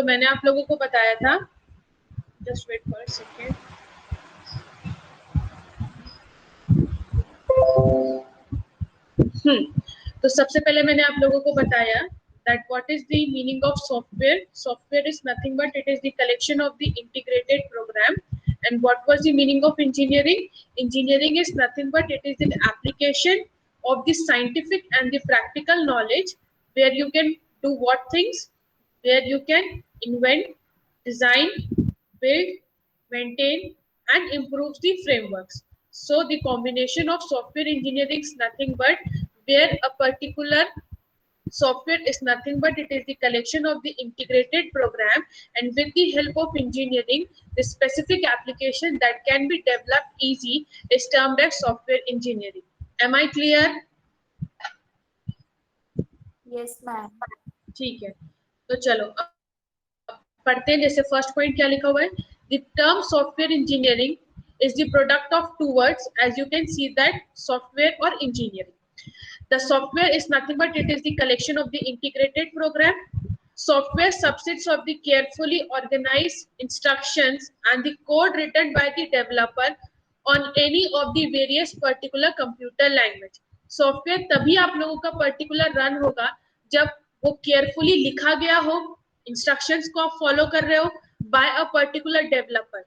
तो मैंने आप लोगों को बताया था, just wait for a second, तो सबसे पहले मैंने आप लोगों को बताया that what is the meaning of software. Software is nothing but it is the collection of the integrated program. And what was the meaning of engineering? Engineering is nothing but it is the application of the scientific and the practical knowledge where you can do what things, where you can invent, design, build, maintain and improve the frameworks. So the combination of software engineering is nothing but where a particular software is nothing but it is the collection of the integrated program, and with the help of engineering the specific application that can be developed easy is termed as software engineering. Am I clear? Yes, ma'am. ठीक है, तो चलो अब पढ़ते हैं. जैसे first point क्या लिखा हुआ है, the term software engineering is the product of two words, as you can see that software or engineering. The software is nothing but it is the collection of the integrated program. Software subsets of the carefully organized instructions and the code written by the developer on any of the various particular computer language. Software तभी आप लोगों का particular run होगा जब वो carefully लिखा गया हो, instructions को आप follow कर रहे हो by a particular developer.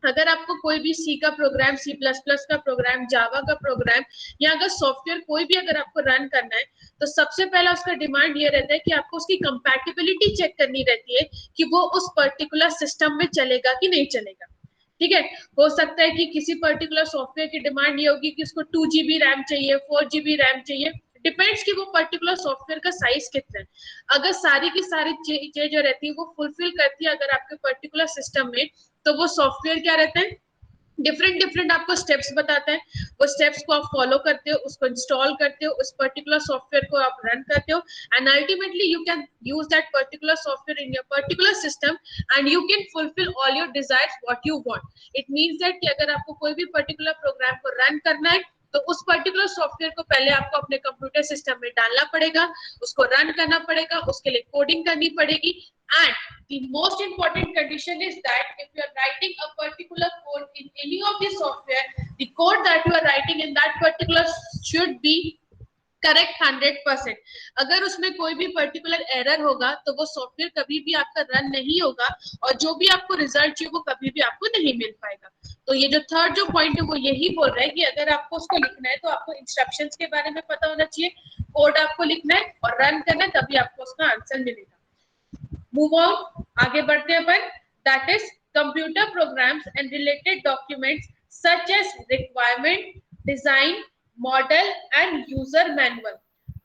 अगर आपको कोई भी सी का प्रोग्राम, सी प्लस प्लस का प्रोग्राम, जावा का प्रोग्राम या अगर सॉफ्टवेयर कोई भी अगर आपको रन करना है तो सबसे पहला उसका डिमांड ये रहता है कि आपको उसकी कंपैटिबिलिटी चेक करनी रहती है कि वो उस पर्टिकुलर सिस्टम में चलेगा कि नहीं चलेगा. ठीक है, हो सकता है कि किसी पर्टिकुलर सॉफ्टवेयर की डिमांड ये होगी कि उसको 2 GB रैम चाहिए, 4 GB रैम चाहिए, डिपेंड्स कि वो पर्टिकुलर सॉफ्टवेयर का साइज कितना है. अगर सारी की सारी चीजें जो रहती है वो फुलफिल करती है अगर आपके पर्टिकुलर सिस्टम में, तो वो सॉफ्टवेयर क्या रहता है, डिफरेंट आपको स्टेप्स बताते हैं. वो स्टेप्स को आप फॉलो करते हो, उसको इंस्टॉल करते हो, उस पर्टिकुलर सॉफ्टवेयर को आप रन करते हो, and ultimately you can use that particular software in your particular system and you can fulfil all your desires what you want. It means that कि अगर आपको कोई भी पर्टिकुलर प्रोग्राम को रन करना है तो उस पर्टिकुलर सॉफ्टवेयर को पहले आपको अपने कंप्यूटर सिस्टम में डालना पड़ेगा, उसको रन करना पड़ेगा, उसके लिए कोडिंग करनी पड़ेगी. And the most important condition is that if you are writing a particular code in any of the software, the code that you are writing in that particular should be correct 100%. अगर उसमें कोई भी particular error होगा तो वो software कभी भी आपका रन नहीं होगा और जो भी आपको रिजल्ट चाहिए वो कभी भी आपको नहीं मिल पाएगा. तो ये जो थर्ड जो पॉइंट है वो यही बोल रहा है कि अगर आपको उसको लिखना है तो आपको इंस्ट्रक्शंस के बारे में पता होना चाहिए, कोड आपको लिखना है और रन करना है, तभी आपको उसका आंसर मिलेगा. Move on, आगे बढ़ते हैं अपन. That is computer programs and related documents such as requirement, design, model and user manual.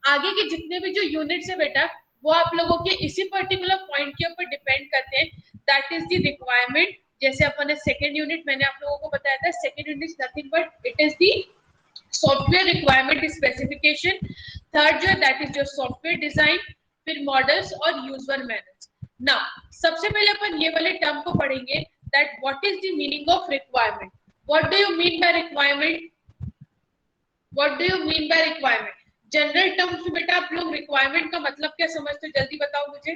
आगे के जितने भी जो यूनिट्स है बेटा वो आप लोगों के इसी पर्टिकुलर पॉइंट के ऊपर डिपेंड करते हैं. That is the requirement. जैसे अपन ने सेकेंड यूनिट मैंने आप लोगों को बताया था, second unit nothing but it is the software requirement specification. Third जो है दैट इज जो सॉफ्टवेयर डिजाइन, फिर मॉडल्स और यूजर मैनुअल्स. नाउ सबसे पहले अपन ये वाले टर्म को पढ़ेंगे that what is the meaning of requirement. What do you mean by requirement? What do you mean by requirement? General terms में बेटा आप लोग रिक्वायरमेंट का मतलब क्या समझते हो, जल्दी बताओ मुझे.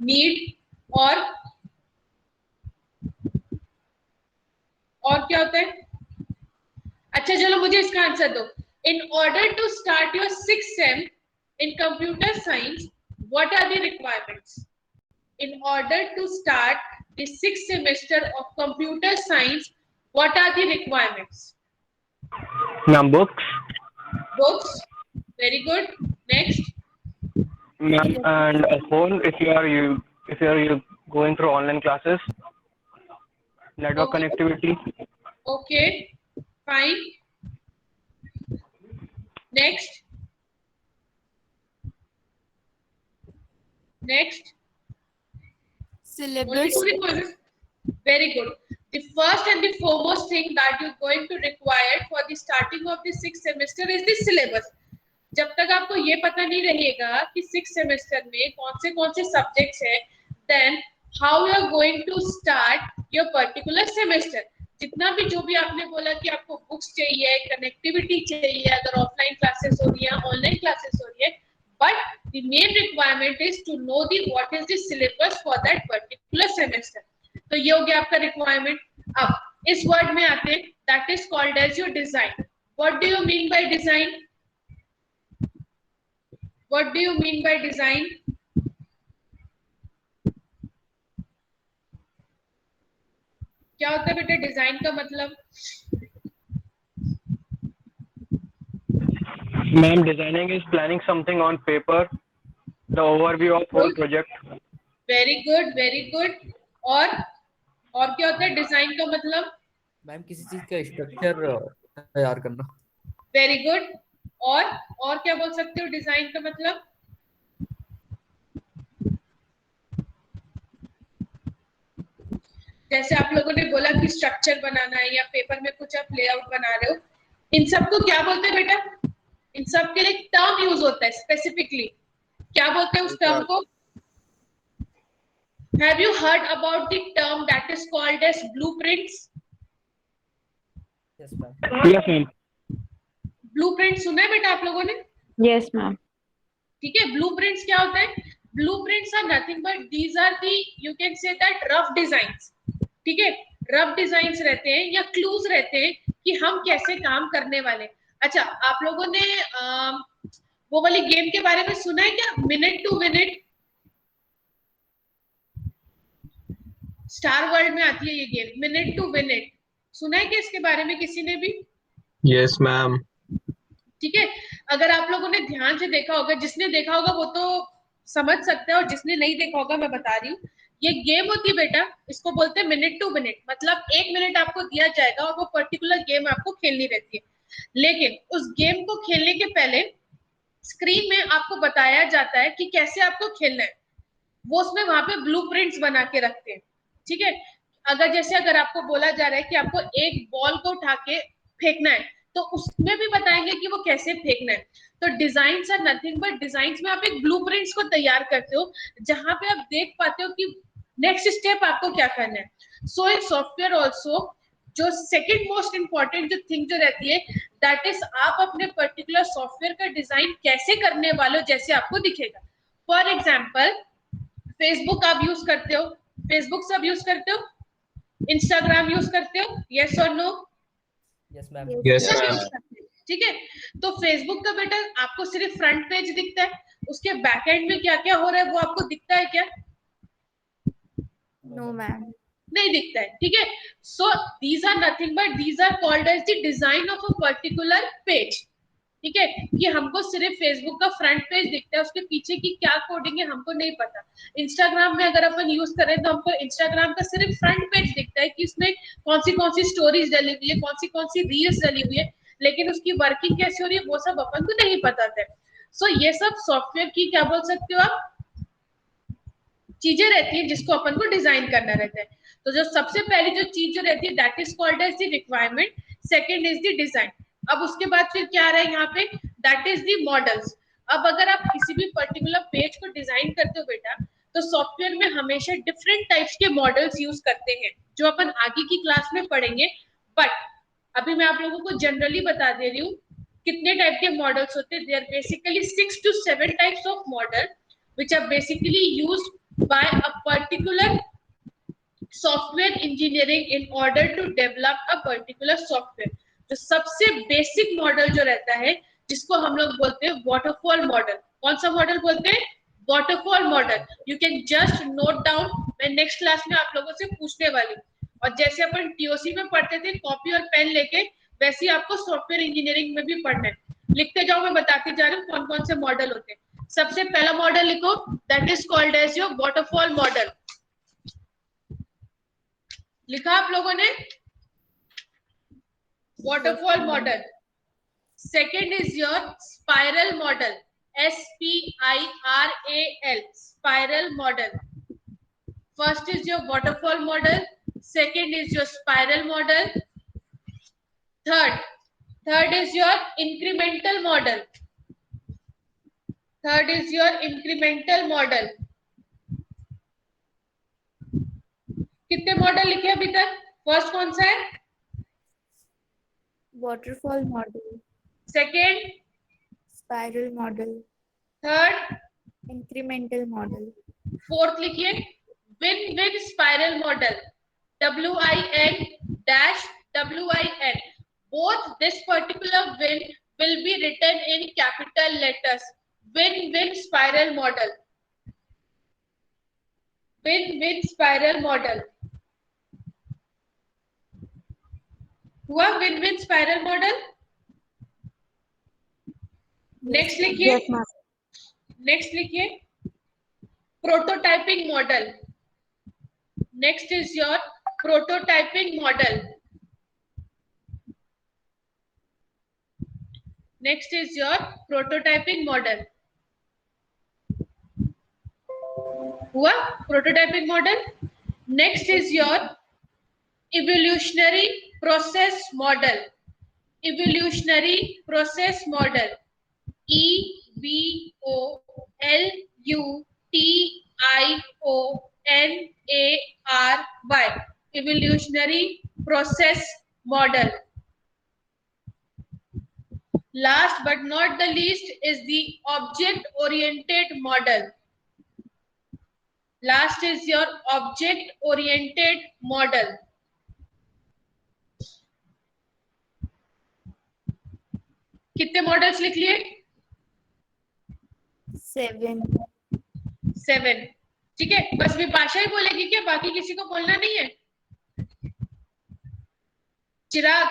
नीड और क्या होता है? अच्छा चलो मुझे इसका आंसर दो. In order to start your 6th sem in computer science, what are the requirements? In order to start the 6th semester of computer science, what are the requirements? Ma'am, books. Very good. Next. Ma'am, and a phone if you are going through online classes. Network connectivity. Okay. Fine. Next. Syllabus. Very good. The first and the foremost thing that you're going to require for the starting of the 6th semester is the syllabus. जब तक आपको ये पता नहीं रहेगा कि 6th semester में कौन से सब्जेक्ट्स हैं, then how you are going to start your particular semester. जितना भी जो भी आपने बोला कि आपको बुक्स चाहिए, कनेक्टिविटी चाहिए, अगर ऑफलाइन क्लासेस हो रही है, ऑनलाइन क्लासेस हो रही है, but the main requirement is to know the what is the syllabus for that particular semester. तो ये हो गया आपका requirement. अब इस word में आते हैं, that is called as your design. What do you mean by design? What do you mean by design? क्या होता है बेटा डिजाइन का मतलब? Ma'am, designing is planning something on paper, the overview of whole project. Very good, very good. और क्या होता है डिजाइन का मतलब? मैम किसी चीज का स्ट्रक्चर तैयार करना. Very good. और क्या बोल सकते हो डिजाइन का मतलब? जैसे आप लोगों ने बोला कि स्ट्रक्चर बनाना है या पेपर में कुछ आप लेआउट बना रहे हो, इन सबको क्या बोलते हैं बेटा? इन सब के लिए टर्म यूज होता है स्पेसिफिकली. क्या बोलते हैं उस टर्म को? Have you heard about the term that is called as blueprints? Yes ma'am. Yes, ma'am. Blueprint सुना है बेटा आप लोगों ने? Yes, ma'am. ठीक है. ब्लूप्रिंट्स क्या होता है? Blueprints are nothing but these are the you can say that rough designs. ठीक है, रफ डिजाइन्स रहते हैं या क्लूज रहते हैं कि हम कैसे काम करने वाले. अच्छा, आप लोगों ने वो वाली गेम के बारे में सुना है क्या? Minute to minute. Star world में आती है ये गेम, मिनट टू मिनट. सुना है क्या इसके बारे में किसी ने भी? Yes, ma'am. ठीक है. अगर आप लोगों ने ध्यान से देखा होगा, जिसने देखा होगा वो तो समझ सकता है, और जिसने नहीं देखा होगा मैं बता रही हूँ. ये गेम होती है बेटा, इसको बोलते हैं मिनट टू मिनट. मतलब 1 मिनट आपको दिया जाएगा और वो पर्टिकुलर गेम आपको खेलनी रहती है. लेकिन उस गेम को खेलने के पहले स्क्रीन में आपको बताया जाता है कि कैसे आपको खेलना है. वो उसमें वहां पे ब्लूप्रिंट्स बना के रखते हैं. ठीक है. अगर आपको बोला जा रहा है कि आपको एक बॉल को उठा के फेंकना है, तो उसमें भी बताएंगे कि वो कैसे फेंकना है. तो designs are nothing but designs में आप एक ब्लूप्रिंट्स को तैयार करते हो, जहां पे आप देख पाते हो कि नेक्स्ट स्टेप आपको क्या करना है. सो इन सॉफ्टवेयर ऑल्सो जो सेकंड मोस्ट इंपॉर्टेंट जो थिंग जो रहती है, दैट इज आप अपने पर्टिकुलर सॉफ्टवेयर का डिजाइन कैसे करने वाले हो, जैसे आपको दिखेगा. फॉर एग्जाम्पल, फेसबुक आप यूज करते हो, फेसबुक सब यूज करते हो, इंस्टाग्राम यूज करते हो, यस और नो? Yes ma'am. Yes, सब ma'am. यूज करते हैं. ठीक है. तो फेसबुक का बेटा आपको सिर्फ फ्रंट पेज दिखता है, उसके बैक एंड में क्या क्या हो रहा है वो आपको दिखता है क्या? No, ma'am. नहीं दिखता है. ठीक है. So these are nothing but these are called as the design of a particular page. ठीक है, कि हमको सिर्फ फेसबुक का फ्रंट पेज दिखता है, उसके पीछे की क्या कोडिंग है हमको नहीं पता. इंस्टाग्राम में अगर अपन यूज करें तो हमको इंस्टाग्राम का सिर्फ फ्रंट पेज दिखता है कि उसमें कौन सी स्टोरीज डली हुई है, कौन सी रील्स डली हुई है, लेकिन उसकी वर्किंग कैसे हो रही है वो सब अपन को नहीं पता था. सो ये सब सॉफ्टवेयर की क्या बोल सकते हो आप, चीजें रहती है जिसको अपन को डिजाइन करना रहता है. तो जो सबसे पहली जो चीज जो रहती है that is called as the requirement, second is the design. अब उसके बाद फिर क्या आ रहा है यहाँ पे, दैट इज द मॉडल्स. अब अगर आप किसी भी पर्टिकुलर पेज को डिजाइन करते हो बेटा, तो सॉफ्टवेयर में हमेशा डिफरेंट टाइप्स के मॉडल्स यूज करते हैं जो अपन आगे की क्लास में पढ़ेंगे. बट अभी मैं आप लोगों को जनरली बता दे रही हूँ कितने टाइप के मॉडल्स होते हैं. There basically 6 to 7 types of model which are basically used by a particular software engineering in order to develop a particular software. तो सबसे बेसिक मॉडल जो रहता है जिसको हम लोग बोलते हैं वाटरफॉल मॉडल. कौन सा मॉडल बोलते हैं? Waterfall model. You can just note down, मैं नेक्स्ट क्लास में आप लोगों से पूछने वाली हूँ. और जैसे अपन टीओसी में पढ़ते थे कॉपी और पेन लेके, वैसे ही आपको सॉफ्टवेयर इंजीनियरिंग में भी पढ़ना है. लिखते जाओ, मैं बताती जा रही हूँ कौन कौन से मॉडल होते हैं. सबसे पहला मॉडल लिखो, that is called as your waterfall model. लिखा आप लोगों ने? Waterfall model. Second is your spiral model, SPIRAL, spiral model. First is your waterfall model, second is your spiral model. Third is your incremental model. Third is your incremental model. कितने model लिखे अभी तक? First कौन सा है? Waterfall model. Second, Spiral model. Third, incremental model, fourth लिखिए win win spiral model, WIN-WIN. Both this particular win will be written in capital letters. Win-win spiral model. Win-win spiral model. हुआ win-win spiral model? Next लिखिए, yes ma'am, next लिखिए prototyping model. Next is your prototyping model. Next is your prototyping model. हुआ prototyping model. Next is your evolutionary process model. Evolutionary process model. EVOLUTIONARY. Evolutionary process model. Last but not the least is the object-oriented model. Last is your object-oriented model. कितने models लिख लिए? 7, 7. ठीक है, बस विपाशा ही बोलेगी क्या? बाकी किसी को बोलना नहीं है? चिराग,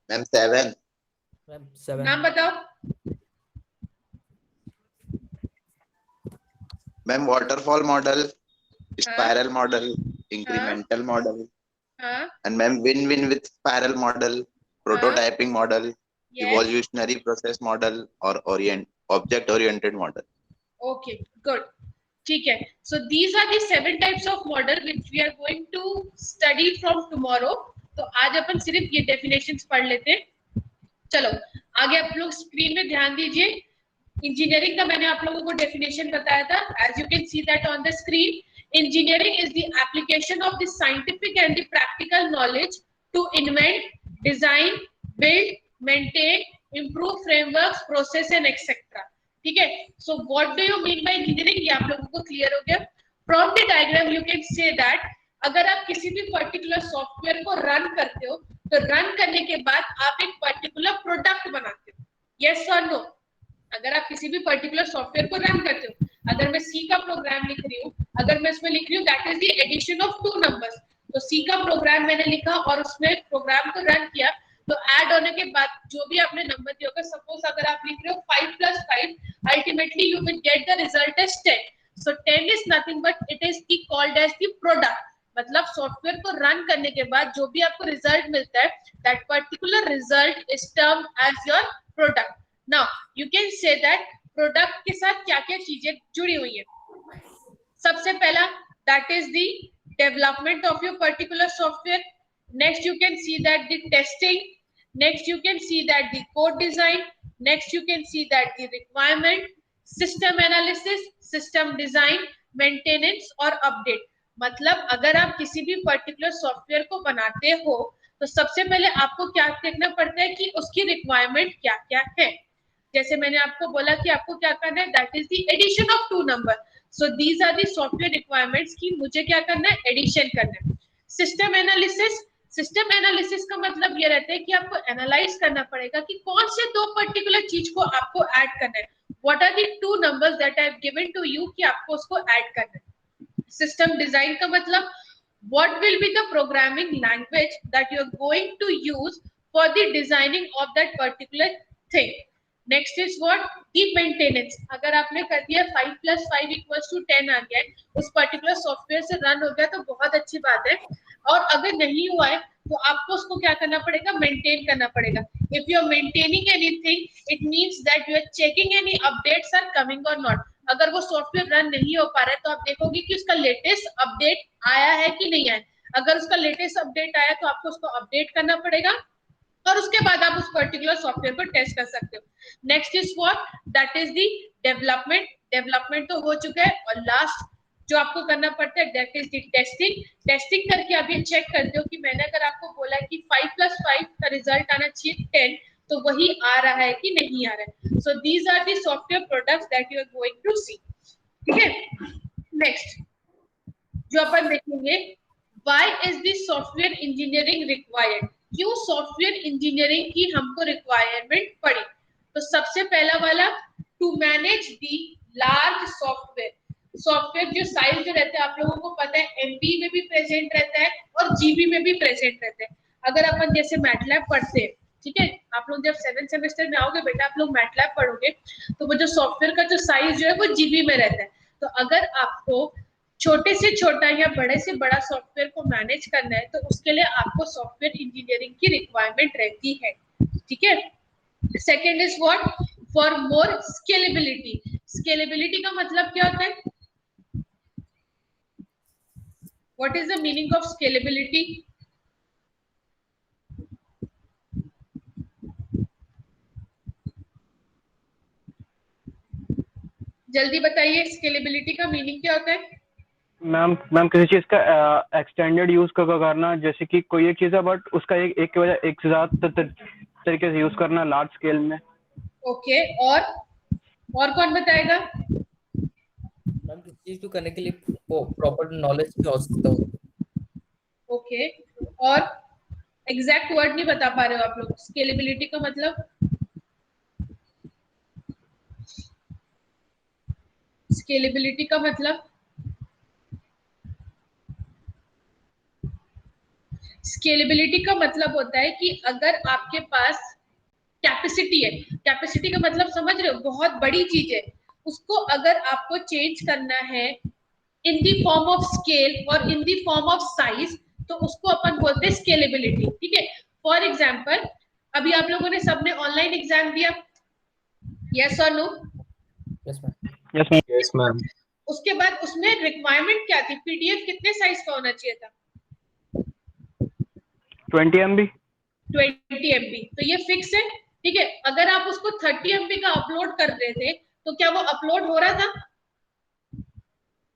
मैम 7. मैम 7. नाम बताओ. Ma'am waterfall model, spiral model, incremental model, and ma'am win win with spiral model, prototyping model, evolutionary process model और object oriented model. Okay, good. ठीक है. So these are the 7 types of model which we are going to study from tomorrow. तो आज अपन सिर्फ ये definitions पढ़ लेते हैं. चलो आगे आप लोग स्क्रीन में ध्यान दीजिए. इंजीनियरिंग का मैंने आप लोगों को डेफिनेशन बताया था. As you can see that on the screen, engineering is the application of the scientific and the practical knowledge to invent, design, build, maintain, improve frameworks, process and etc. ठीक है. So what do you mean by engineering? ये आप लोगों को clear हो गया. From the diagram you can say that अगर आप किसी भी पर्टिकुलर सॉफ्टवेयर को रन करते हो तो रन करने के बाद आप एक पर्टिकुलर प्रोडक्ट बनाते हो. यस और नो? अगर आप किसी भी पर्टिकुलर सॉफ्टवेयर को रन करते हो, अगर मैं सी का प्रोग्राम लिख रही हूँ, अगर मैं इसमें लिख रही हूँ that is the addition of 2 numbers, तो सी का प्रोग्राम मैंने लिखा और उसमें प्रोग्राम को रन किया, तो ऐड होने के बाद जो भी आपने नंबर दिया होगा, सपोज अगर आप लिख रहे हो 5 + 5, ultimately you will get the result as 10. So 10 is nothing but it is called as the product. मतलब सॉफ्टवेयर को रन करने के बाद जो भी आपको रिजल्ट मिलता है, that particular result is termed as your product. Now you can say that product के साथ क्या क्या चीजें जुड़ी हुई है. सबसे पहला that is the development of your particular software. Next you can see that the testing. Next you can see that the code design. Next you can see that the requirement, system analysis, system design, maintenance और update. मतलब अगर आप किसी भी particular software को बनाते हो तो सबसे पहले आपको क्या देखना पड़ता है कि उसकी रिक्वायरमेंट क्या क्या है. जैसे मैंने आपको बोला कि आपको क्या करना है, that is the addition of 2 number. So these are the software requirements कि मुझे क्या करना है, एडिशन करना है. System analysis. सिस्टम एनालिसिस का मतलब ये रहता है कि आपको एनालाइज करना पड़ेगा कि कौन से 2 पर्टिकुलर चीज को आपको ऐड करना है. What are the 2 numbers that I have given to you कि आपको उसको ऐड करना है. सिस्टम डिजाइन का मतलब what will be the programming language that you are going to use for the designing of that particular thing. Next is what? The maintenance. अगर आपने कर दिया 5 + 5 = 10 आ गया है, उस पर्टिकुलर सॉफ्टवेयर से रन हो गया तो बहुत अच्छी बात है. और अगर नहीं हुआ है तो आपको उसको क्या करना पड़ेगा, मेंटेन करना पड़ेगा. If you are maintaining anything it means that you are checking any updates are coming और नॉट. अगर वो सॉफ्टवेयर रन नहीं हो पा रहा है तो आप देखोगे कि उसका लेटेस्ट अपडेट आया है कि नहीं आया. अगर उसका लेटेस्ट अपडेट आया तो आपको उसको अपडेट करना पड़ेगा और उसके बाद आप उस पर्टिकुलर सॉफ्टवेयर को टेस्ट कर सकते हो. Next is what? That is the development. Development तो हो चुका है. और लास्ट जो आपको करना पड़ता है that is the testing. Testing करके आप ये चेक करते हो कि मैंने अगर आपको बोला कि 5 + 5 का रिजल्ट आना चाहिए 10, तो वही आ रहा है कि नहीं आ रहा है. So these are the software products that you are going to see. ठीक है. नेक्स्ट जो अपन देखेंगे, why is the software engineering required, क्यों सॉफ्टवेयर इंजीनियरिंग की हमको रिक्वायरमेंट पड़ी. तो सबसे पहला वाला, to manage the large software. Software जो साइज जो रहता है आप लोगों को पता है एमबी में भी प्रेजेंट रहता है और जीबी में भी प्रेजेंट रहता है. अगर अपन जैसे मैटलैब पढ़ते हैं, ठीक है, आप लोग जब 7th सेमेस्टर में आओगे बेटा, आप लोग मैटलैब पढ़ोगे तो वो जो सॉफ्टवेयर का जो साइज जो है वो जीबी में रहता है. तो अगर आपको छोटे से छोटा या बड़े से बड़ा सॉफ्टवेयर को मैनेज करना है तो उसके लिए आपको सॉफ्टवेयर इंजीनियरिंग की रिक्वायरमेंट रहती है. ठीक है. Second is what, for more scalability. Scalability का मतलब क्या होता है? What is the meaning of scalability? जल्दी बताइए, स्केलेबिलिटी का मीनिंग क्या होता है? मैम किसी चीज का एक्सटेंडेड यूज करना, जैसे कि कोई एक चीज है बट उसका एक के वजह एक से ज्यादा तरीके से यूज करना लार्ज स्केल में. ओके. और कौन बताएगा? मैम किसी चीज को करने के लिए प्रॉपर नॉलेज की आवश्यकता होती है. ओके. और एग्जैक्ट वर्ड नहीं बता पा रहे हो आप लोग. स्केलेबिलिटी का मतलब, स्केलेबिलिटी का मतलब, स्केलेबिलिटी का मतलब होता है कि अगर आपके पास कैपेसिटी है, कैपेसिटी का मतलब समझ रहे हो, बहुत बड़ी चीज है, उसको अगर आपको चेंज करना है इन दी फॉर्म ऑफ स्केल और इन दी फॉर्म ऑफ साइज, तो उसको अपन बोलते हैं स्केलेबिलिटी. ठीक है. फॉर एग्जाम्पल, अभी आप लोगों ने सबने ऑनलाइन एग्जाम दिया, यस और no? Yes ma'am. Yes ma'am. Yes, ma'am. उसके बाद उसमें रिक्वायरमेंट क्या थी? पीडीएफ कितने साइज का होना चाहिए था? 20 MB. 20 MB. तो ये फिक्स है. ठीक है. अगर आप उसको 30 MB का अपलोड कर रहे थे तो क्या वो अपलोड हो रहा था?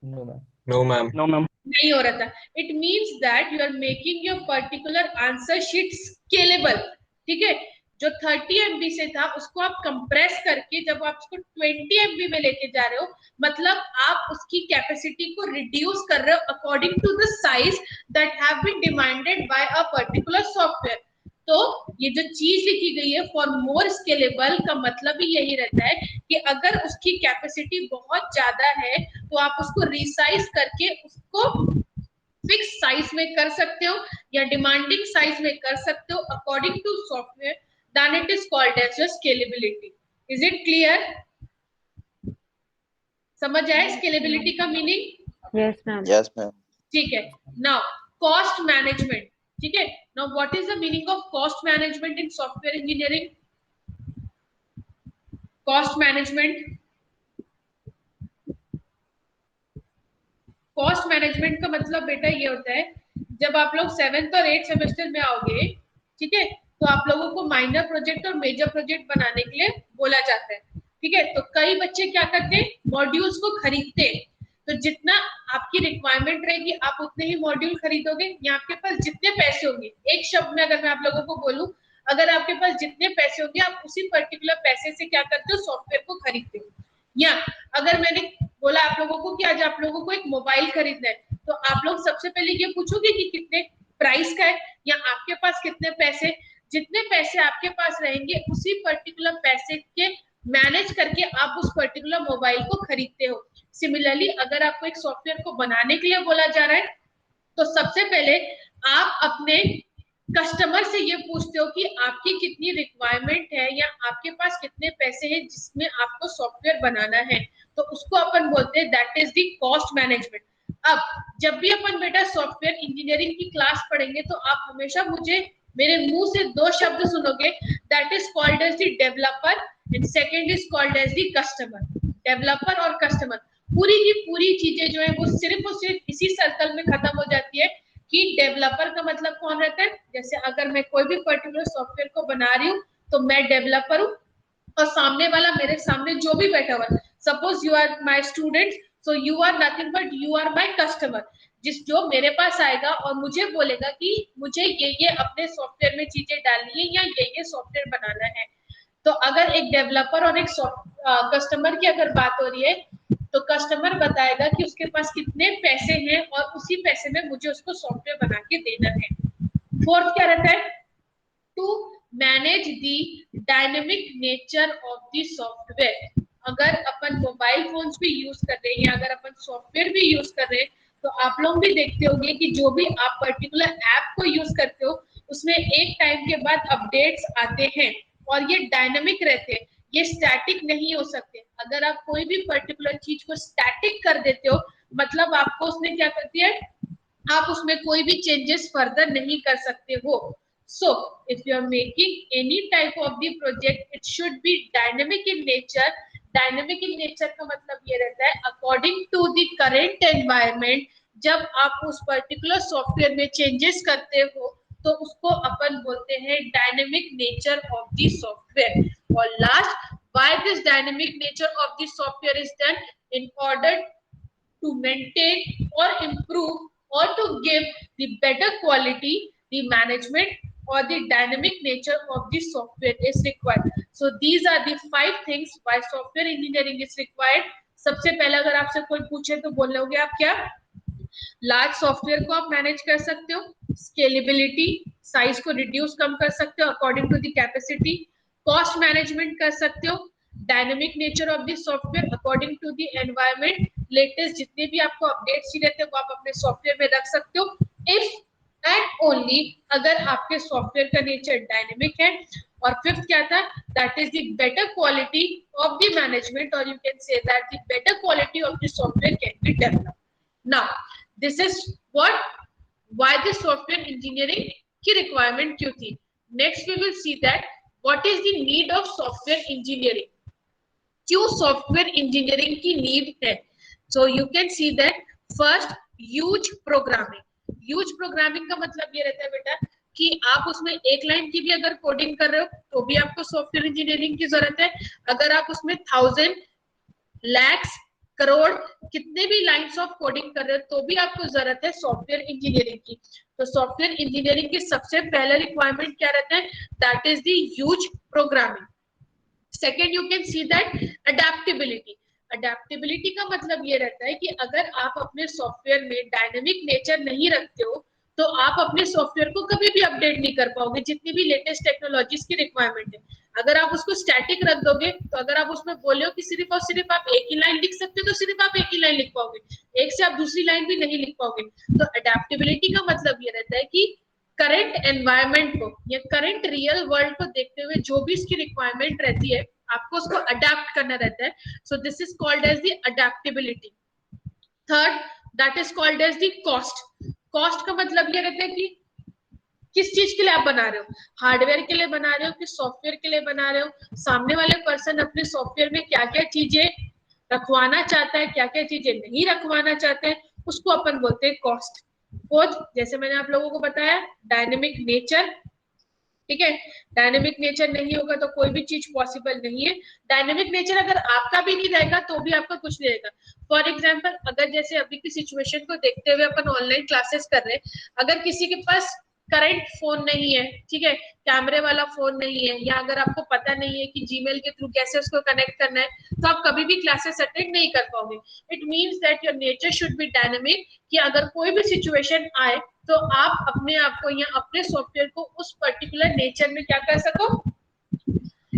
No ma'am. No, ma'am. No ma'am. नहीं हो रहा था. It means that you are making your particular answer sheet scalable. ठीक है. जो 30 MB से था उसको आप कंप्रेस करके जब आप उसको 20 MB में लेके जा रहे हो, मतलब आप उसकी कैपेसिटी को रिड्यूस कर रहे हो according to the size that have been demanded by a particular software. तो ये जो चीज लिखी गई है फॉर मोर स्केलेबल का मतलब ही यही रहता है कि अगर उसकी कैपेसिटी बहुत ज्यादा है तो आप उसको रिसाइज करके उसको फिक्स साइज में कर सकते हो या डिमांडिंग साइज में कर सकते हो according to software. Then it is called as your scalability. Is it clear? समझ आए स्केलेबिलिटी का meaning? Yes, ma'am. Yes, ma'am. ठीक है. Now cost management. ठीक है. Now what is the meaning of cost management in software engineering? Cost management, cost management का मतलब बेटा ये होता है, जब आप लोग 7th और 8th सेमेस्टर में आओगे, ठीक है, तो आप लोगों को माइनर प्रोजेक्ट और मेजर प्रोजेक्ट बनाने के लिए बोला जाता है. ठीक है. तो कई बच्चे क्या करते हैं, मॉड्यूल्स को खरीदते हैं. तो जितना आपकी रिक्वायरमेंट रहेगी आप उतने ही मॉड्यूल खरीदोगे या आपके पास जितने पैसे होंगे. एक शब्द में अगर मैं आप लोगों को बोलूं, अगर आपके पास जितने पैसे होंगे आप उसी पर्टिकुलर पैसे से क्या करते हो, सॉफ्टवेयर को खरीदते हो. या अगर मैंने बोला आप लोगों को कि आज आप लोगों को एक मोबाइल खरीदना है, तो आप लोग सबसे पहले ये पूछोगे कि कितने प्राइस का है या आपके पास कितने पैसे. जितने पैसे आपके पास रहेंगे उसी पर्टिकुलर पैसे के मैनेज करके आप उस पर्टिकुलर मोबाइल को खरीदते हो. सिमिलरली अगर आपको एक सॉफ्टवेयर को बनाने के लिए बोला जा रहा है तो सबसे पहले आप अपने कस्टमर से ये पूछते हो कि आपकी कितनी रिक्वायरमेंट है या आपके पास कितने पैसे हैं जिसमें आपको सॉफ्टवेयर बनाना है. तो उसको अपन बोलते हैं that is the cost management. अब जब भी अपन बेटा सॉफ्टवेयर इंजीनियरिंग की क्लास पढ़ेंगे तो आप हमेशा मुझे मेरे मुंह से दो शब्द सुनोगे, that is called as the developer and second is called as the customer. Developer और कस्टमर, पूरी की पूरी चीजें जो है वो सिर्फ और सिर्फ इसी सर्कल में खत्म हो जाती है कि डेवलपर का मतलब कौन रहता है. जैसे अगर मैं कोई भी पर्टिकुलर सॉफ्टवेयर को बना रही हूँ तो मैं डेवलपर हूँ और सामने वाला मेरे सामने जो भी बैठा हुआ है, suppose you are my student, so you are nothing but you are my customer, जो मेरे पास आएगा और मुझे बोलेगा कि मुझे ये अपने सॉफ्टवेयर में चीजें डालनी है या ये सॉफ्टवेयर बनाना है। तो अगर एक डेवलपर और एक कस्टमर की अगर बात हो रही है, तो कस्टमर बताएगा कि उसके पास कितने पैसे हैं और उसी पैसे में मुझे उसको सॉफ्टवेयर बना के देना है। फोर्थ क्या रहता है, to manage the dynamic nature of the software. अगर अपन मोबाइल फोन्स भी यूज कर रहे हैं या अगर अपन सॉफ्टवेयर भी यूज कर रहे हैं, तो आप लोग भी देखते होंगे कि जो भी आप पर्टिकुलर ऐप को यूज करते हो उसमें एक टाइम के बाद अपडेट्स आते हैं और ये डायनेमिक रहते हैं, ये स्टैटिक नहीं हो सकते। अगर आप कोई भी पर्टिकुलर चीज को स्टैटिक कर देते हो, मतलब आपको उसने क्या कर दिया है, आप उसमें कोई भी चेंजेस फर्दर नहीं कर सकते हो। So if you are making any type of the project, it should be dynamic in nature. Dynamic in nature का मतलब ये रहता है according to the current environment। जब आप उस पर्टिकुलर सॉफ्टवेयर में चेंजेस करते हो तो उसको अपन बोलते हैं dynamic nature of the software. और last, why this dynamic nature of the software is done? In order to maintain or improve or to give the better quality, the management or the dynamic nature of the software is required. So these are the 5 things why software engineering is required. सबसे पहले अगर आपसे कोई पूछे तो बोल लोगे आप क्या, लार्ज सॉफ्टवेयर को आप मैनेज कर सकते हो, स्केलेबिलिटी, साइज को रिड्यूस कम कर सकते हो according to the capacity, cost management कर सकते हो, dynamic nature of the software according to the environment, latest जितने भी आपको अपडेट्स रहते हैं वो आप अपने सॉफ्टवेयर में रख सकते हो इफ एंड ओनली अगर आपके सॉफ्टवेयर का नेचर डायनेमिक है। और फिफ्थ क्या था, that is the better quality of the management और you can say that the better quality of the software can be developed. Now this is what why the software engineering की requirement क्यों थी। Next we will see that what is the need of software engineering, क्यों software engineering की need है। So you can see that first, huge programming. Huge programming का मतलब ये रहता है बेटा कि आप उसमें एक लाइन की भी अगर कोडिंग कर रहे हो तो भी आपको सॉफ्टवेयर इंजीनियरिंग की जरूरत है। अगर आप उसमें 1000 lakhs करोड़ कितने भी लाइंस ऑफ कोडिंग कर रहे हो तो भी आपको जरूरत है सॉफ्टवेयर इंजीनियरिंग की। तो सॉफ्टवेयर इंजीनियरिंग की सबसे पहला रिक्वायरमेंट क्या रहता है, that is the huge programming. Second, you can see that adaptability. Adaptability का मतलब ये रहता है कि अगर आप अपने सॉफ्टवेयर में डायनेमिक नेचर नहीं रखते हो तो आप अपने सॉफ्टवेयर को कभी भी अपडेट नहीं कर पाओगे जितनी भी लेटेस्ट टेक्नोलॉजीज की रिक्वायरमेंट है। अगर आप उसको स्टैटिक रख दोगे तो अगर आप उसमें बोले हो कि सिर्फ और सिर्फ आप एक ही लाइन लिख सकते हो तो सिर्फ आप एक ही लाइन लिख पाओगे, एक से आप दूसरी लाइन भी नहीं लिख पाओगे। तो अडेप्टेबिलिटी का मतलब ये रहता है कि करंट एनवायरनमेंट को या करंट रियल वर्ल्ड को देखते हुए जो भी इसकी रिक्वायरमेंट रहती है आपको उसको अडेप्ट करना रहता है। So this is called as the adaptability. Third, that is called as the cost. Cost का मतलब ये रहता है कि किस चीज के लिए आप बना रहे हो, हार्डवेयर के लिए बना रहे हो कि सॉफ्टवेयर के लिए बना रहे हो, सामने वाले पर्सन अपने सॉफ्टवेयर में क्या क्या चीजें रखवाना चाहता है, क्या क्या चीजें नहीं रखवाना चाहते हैं, उसको अपन बोलते हैं कॉस्ट। फोर्थ, जैसे मैंने आप लोगों को बताया, डायनेमिक नेचर। ठीक है, डायनेमिक नेचर नहीं होगा तो कोई भी चीज पॉसिबल नहीं है। डायनेमिक नेचर अगर आपका भी नहीं रहेगा तो भी आपका कुछ नहीं रहेगा। फॉर एग्जाम्पल, अगर जैसे अभी की सिचुएशन को देखते हुए अपन ऑनलाइन क्लासेस कर रहे हैं, अगर किसी के पास करंट फोन नहीं है, ठीक है, कैमरे वाला फोन नहीं है, या अगर आपको पता नहीं है कि जीमेल के थ्रू कैसे उसको कनेक्ट करना है, तो आप कभी भी क्लासेस अटेंड नहीं कर पाओगे। It means that your nature should be dynamic, कि अगर कोई भी सिचुएशन आए तो आप अपने आप को या अपने सॉफ्टवेयर को उस पर्टिकुलर नेचर में क्या कर सको,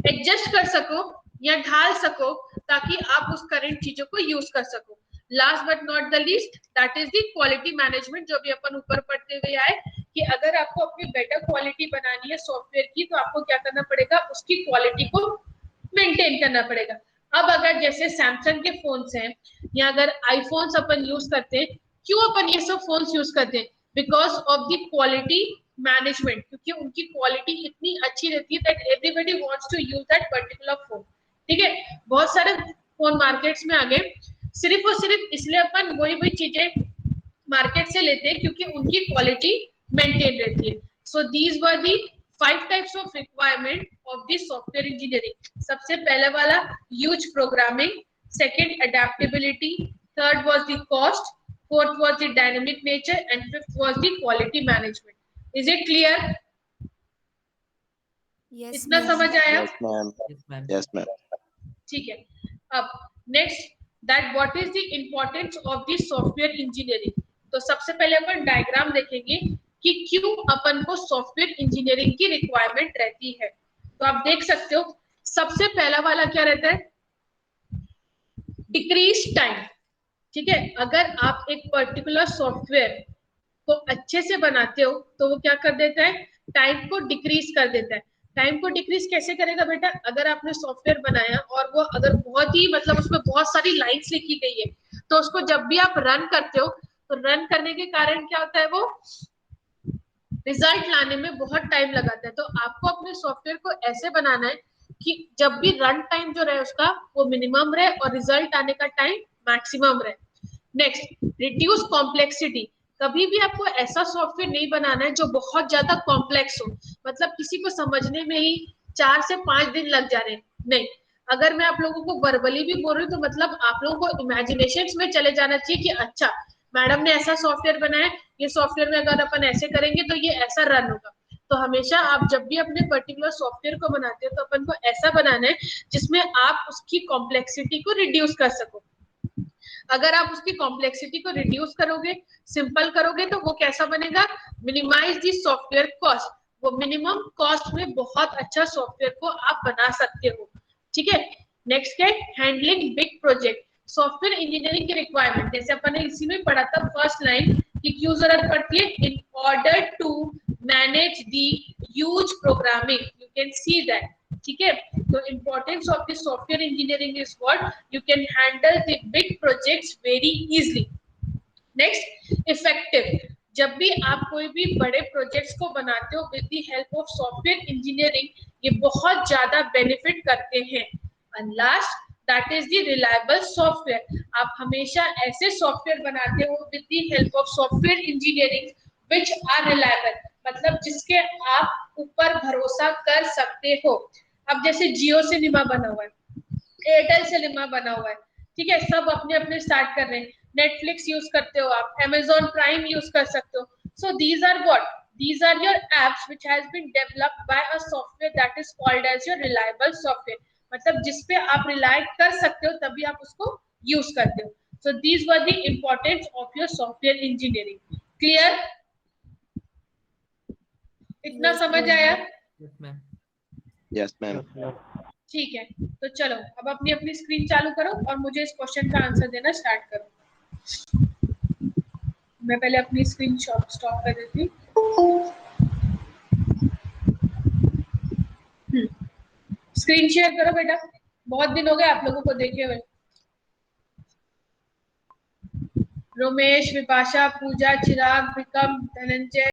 एडजस्ट कर सको या ढाल सको, ताकि आप उस करंट चीजों को यूज कर सको। Last but not the least, that is the quality management, जो भी अपन ऊपर पढ़ते हुए आए कि अगर आपको अपनी बेटर क्वालिटी बनानी है सॉफ्टवेयर की तो आपको क्या करना पड़ेगा, उसकी क्वालिटी को मेंटेन करना पड़ेगा। अब अगर जैसे सैमसंग के फोन्स हैं या अगर आईफोन्स अपन यूज करते हैं, क्यों अपन ये सब फोन्स यूज करते हैं, because of the quality management, क्योंकि उनकी क्वालिटी इतनी अच्छी रहती है that everybody wants to use that particular phone. ठीक है, बहुत सारे फोन मार्केट्स में आ गए, सिर्फ और सिर्फ इसलिए अपन वही चीजें मार्केट से लेते हैं क्योंकि उनकी क्वालिटी मेंटेन रहती है। So these were the 5 types of requirement of the software engineering. सबसे पहले वाला huge programming, second adaptability, third was the cost, fourth was the dynamic nature, and fifth was the quality management. Is it clear? Yes, इतना ma'am. समझ आया? Yes, ma'am. Yes, ma'am. Yes, ma'am. ठीक है. अब next, that what is the importance of the software engineering? तो सबसे पहले अपन diagram देखेंगे कि क्यों अपन को सॉफ्टवेयर इंजीनियरिंग की रिक्वायरमेंट रहती है. तो आप देख सकते हो सबसे पहला वाला क्या रहता है, डिक्रीज टाइम. ठीक है, अगर आप एक पर्टिकुलर सॉफ्टवेयर को अच्छे से बनाते हो तो वो क्या कर देता है, टाइम को डिक्रीज कर देता है. टाइम को डिक्रीज कैसे करेगा बेटा, अगर आपने सॉफ्टवेयर बनाया और वो अगर बहुत ही मतलब उसमें बहुत सारी लाइंस लिखी गई है तो उसको जब भी आप रन करते हो तो रन करने के कारण क्या होता है, वो रिजल्ट लाने में बहुत टाइम लगाता है. तो आपको अपने सॉफ्टवेयर को ऐसे बनाना है कि जब भी रन टाइम जो रहे उसका वो मिनिमम रहे और रिजल्ट आने का टाइम मैक्सिमम रहे. Next, reduce complexity. कभी भी आपको ऐसा सॉफ्टवेयर नहीं बनाना है जो बहुत ज्यादा कॉम्प्लेक्स हो, मतलब किसी को समझने में ही 4 से 5 दिन लग जा रहे हैं. नहीं, अगर मैं आप लोगों को वर्बली भी बोल रही हूँ तो मतलब आप लोगों को इमेजिनेशंस में चले जाना चाहिए कि अच्छा मैडम ने ऐसा सॉफ्टवेयर बनाया है, ये सॉफ्टवेयर में अगर अपन ऐसे करेंगे तो ये ऐसा रन होगा. तो हमेशा आप जब भी अपने पर्टिकुलर सॉफ्टवेयर को बनाते हो तो अपन को ऐसा बनाना है जिसमें आप उसकी कॉम्प्लेक्सिटी को रिड्यूस कर सको. अगर आप उसकी कॉम्प्लेक्सिटी को रिड्यूस करोगे, सिंपल करोगे, तो वो कैसा बनेगा, मिनिमाइज दी सॉफ्टवेयर कॉस्ट. वो मिनिमम कॉस्ट में बहुत अच्छा सॉफ्टवेयर को आप बना सकते हो. ठीक है. नेक्स्ट है handling big project. Software engineering की रिक्वायरमेंट जैसे अपन ने इसी में पढ़ा था फर्स्ट लाइन कि क्यों जरूरत पड़ती है, in order to manage the huge programming. You can see that. ठीक है. तो importance of the software engineering is what, you can handle the big projects very easily. Next, effective. जब भी आप कोई भी बड़े प्रोजेक्ट्स को बनाते हो with the help of software engineering ये बहुत ज्यादा बेनिफिट करते हैं. And last, that is the reliable software. आप हमेशा ऐसे सॉफ्टवेयर बनाते हो with the help of software engineering which are reliable, मतलब जिसके आप ऊपर भरोसा कर सकते हो. अब जैसे जियो सिनेमा बना हुआ है, एयरटेल सिनेमा बना हुआ है, ठीक है, सब अपने अपने स्टार्ट कर रहे हैं. नेटफ्लिक्स यूज करते हो आप, Amazon प्राइम यूज कर सकते हो. So these are what, these are your apps which has been developed by a software that is called as your reliable software. मतलब जिस पे आप रिलाय कर सकते हो तभी आप उसको यूज करते हो. So these were the importance of your software engineering. Clear? इतना समझ आया? Yes, ma'am. Yes, ma'am. ठीक है. तो चलो अब अपनी अपनी स्क्रीन चालू करो और मुझे इस क्वेश्चन का आंसर देना स्टार्ट करो. मैं पहले अपनी स्क्रीन स्टॉप कर देती हूँ. स्क्रीन शेयर करो बेटा, बहुत दिन हो गए आप लोगों को देखे हुए. रोमेश, विपाशा, पूजा, चिराग, विक्रम, धनंजय,